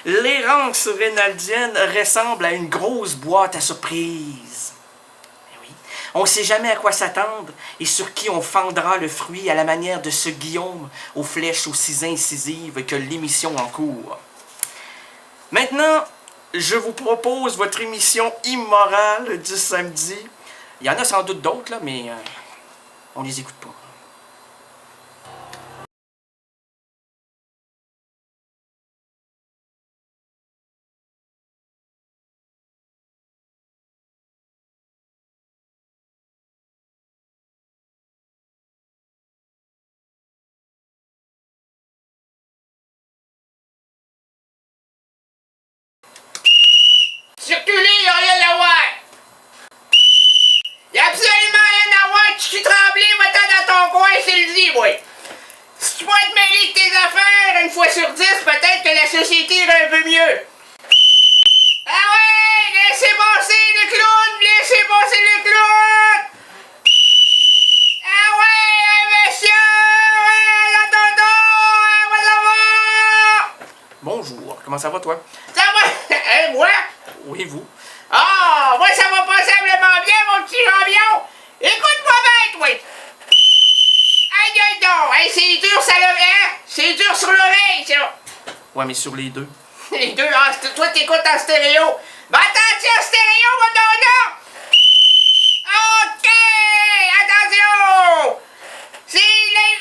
L'errance rénaldienne ressemble à une grosse boîte à surprise. On ne sait jamais à quoi s'attendre et sur qui on fendra le fruit à la manière de ce Guillaume aux flèches aussi incisives que l'émission en cours. Maintenant, je vous propose votre émission immorale du samedi. Il y en a sans doute d'autres, là, mais on les écoute pas. Circuler, y'a rien à voir! Y'a absolument rien à voir! Tu suis tremblé, va-t'en dans ton coin, c'est le dit, moi! Si tu vas te mêler de tes affaires une fois sur 10, peut-être que la société irait un peu mieux! Ah ouais! Laissez passer le clown! Laissez passer le clown! Ah ouais, monsieur! Ouais, la tonton! Ouais, ça va! Bonjour, comment ça va toi? Ça va? Hein, moi? Oui, vous? Ah, moi ça va passablement bien, mon petit Jambion! Écoute-moi bien, toi! Aïe, aïe, donc! Hey, c'est dur, ça le... Hein? C'est dur sur l'oreille, ça! Ouais, mais sur les deux. Les deux, ah, toi t'écoutes en stéréo! Ben attention, stéréo, mon dodo! OK! Attention! C'est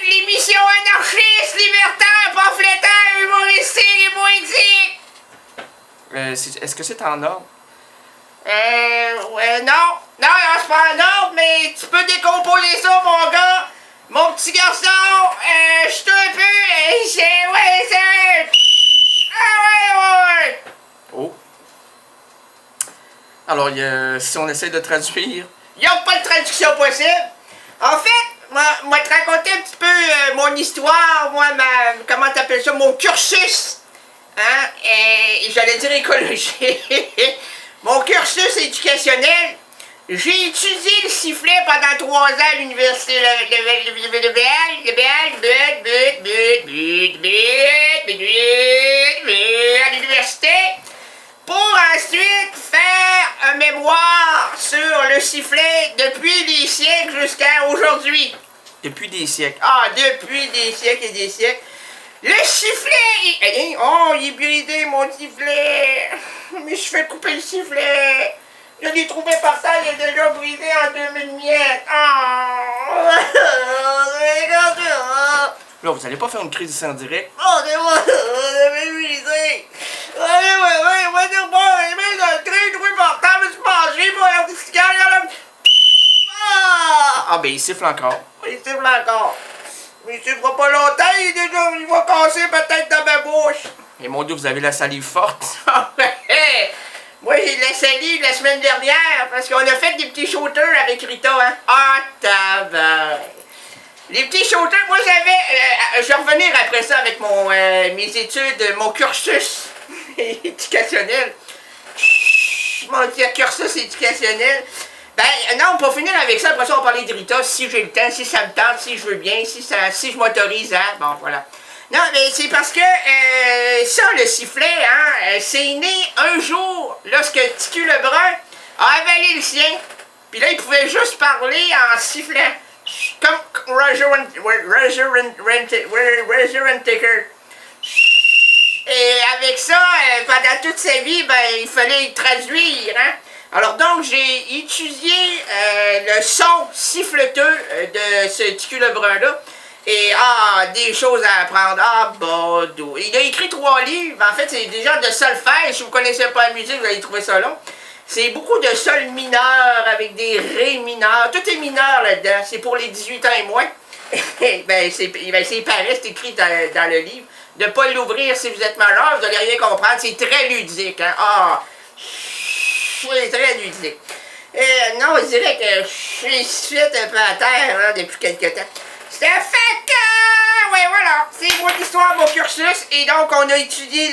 l'émission anarchiste, libertaire, pamphlétaire, humoristique et poétique! Est-ce que c'est en ordre? Ouais, non, c'est pas un ordre, mais tu peux décomposer ça, mon gars. Mon petit garçon, je suis un peu, c'est... Ah ouais. Oh. Alors, si on essaie de traduire... Y'a pas de traduction possible. En fait, moi te raconter un petit peu mon histoire, comment t'appelles ça, mon cursus. Hein, et j'allais dire écologie. Mon cursus éducationnel, j'ai étudié le sifflet pendant 3 ans à l'université à l'université pour ensuite faire un mémoire sur le sifflet depuis des siècles jusqu'à aujourd'hui. Depuis des siècles. Ah, depuis des siècles et des siècles. Le sifflet! Oh, il est bridé, mon sifflet! Mais je fais couper le sifflet! Je l'ai trouvé par terre, il est déjà brisé en 2000 miettes! Oh! Là, vous allez pas faire une crise ici en direct? Oh, c'est moi! C'est brisé! Ouais, dire bon, il met dans le train, trouvé par terre, mais tu manges, moi, Ah, ben, il siffle encore. Il siffle encore! Mais tu ne vas pas longtemps, il va casser peut-être dans ma bouche! Et mon Dieu, vous avez la salive forte. Moi, j'ai de la salive la semaine dernière parce qu'on a fait des petits shooters avec Rita, hein. Ah, tabac! Les petits shooters, moi j'avais... je vais revenir après ça avec mes études, mon cursus éducationnel. Mon cursus éducationnel. Ben non, pour finir avec ça, après ça on va parler de Rita, si j'ai le temps, si ça me tente, si je veux bien, si je m'autorise, hein. Bon, voilà. Non, mais c'est parce que ça, le sifflet, hein, c'est né un jour lorsque Ticu Lebrun a avalé le sien. Puis là, il pouvait juste parler en sifflant. Comme Roger Whittaker. Et avec ça, pendant toute sa vie, ben, il fallait traduire, hein. Alors donc, j'ai étudié le son siffleteux de ce Ticu Lebrun-là. Et des choses à apprendre. Ah, Bordeaux. Il a écrit 3 livres. En fait, c'est des genres de solfège. Si vous ne connaissez pas la musique, vous allez trouver ça long. C'est beaucoup de sol mineur avec des ré mineurs. Tout est mineur là-dedans. C'est pour les 18 ans et moins. C'est pareil, c'est écrit dans le livre. De ne pas l'ouvrir si vous êtes majeur, vous n'allez rien comprendre. C'est très ludique. Hein? Ah, c'est très ludique. Non, je dirais que je suis suite un peu à terre hein, depuis quelques temps. Ça fait que... Ouais, voilà, c'est mon histoire, mon cursus. Et donc, on a étudié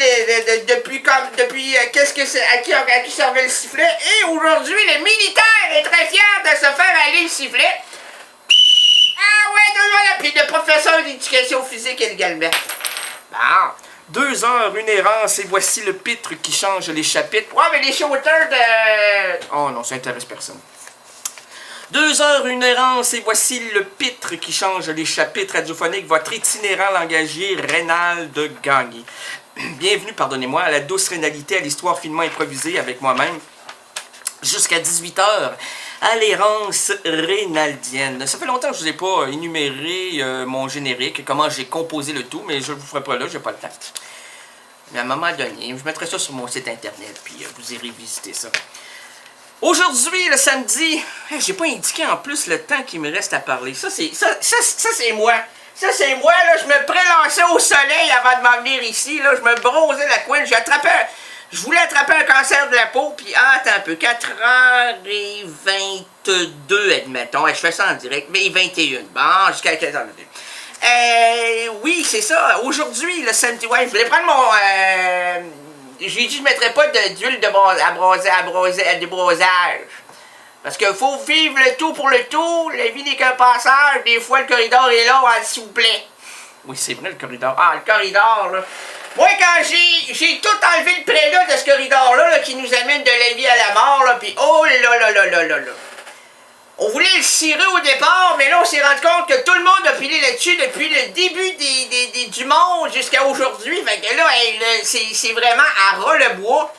depuis qu'est-ce que c'est, à qui servait le sifflet. Et aujourd'hui, le militaire est très fier de se faire aller le sifflet. Ah ouais, voilà. Puis le professeur d'éducation physique également. Bon. 2 heures, une errance, et voici le pitre qui change les chapitres. Ouais, mais les shooters de... Oh non, ça intéresse personne. 2 heures, une errance, et voici le pitre qui change les chapitres radiophoniques, votre itinérant langagier Reynald Gagné. Bienvenue, pardonnez-moi, à la douce rénalité, à l'histoire finement improvisée avec moi-même. Jusqu'à 18h, à l'errance rénaldienne. Ça fait longtemps que je ne vous ai pas énuméré mon générique, comment j'ai composé le tout, mais je ne vous ferai pas là, j'ai pas le temps. Mais à un moment donné, je mettrai ça sur mon site internet, puis vous irez visiter ça. Aujourd'hui, le samedi, j'ai pas indiqué en plus le temps qu'il me reste à parler. Ça c'est moi. Ça c'est moi, là, je me prélançais au soleil avant de m'en venir ici, là, je me bronzais la couenne, je voulais attraper un cancer de la peau, puis attends un peu, 4h22, admettons, je fais ça en direct, mais 21, bon, jusqu'à 15h22. Oui, c'est ça, aujourd'hui, le samedi, ouais, je voulais prendre mon, j'ai dit que je ne mettrais pas d'huile à débrosage. Parce qu'il faut vivre le tout pour le tout, la vie n'est qu'un passage, des fois le corridor est là, s'il vous plaît. Oui, c'est vrai, le corridor. Ah, le corridor, là. Moi, quand j'ai tout enlevé le prélude de ce corridor-là, là, qui nous amène de la vie à la mort, là, pis oh là là là là là là. On voulait le cirer au départ, mais là, on s'est rendu compte que tout le monde a pilé là-dessus depuis le début du monde jusqu'à aujourd'hui. Fait que là, c'est vraiment à ras le bois.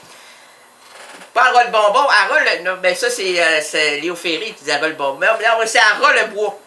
Pas à ras le bonbon, à ras le... Non, ben ça, c'est Léo Ferré qui disait à ras le bonbon. Mais là, c'est à ras le bois.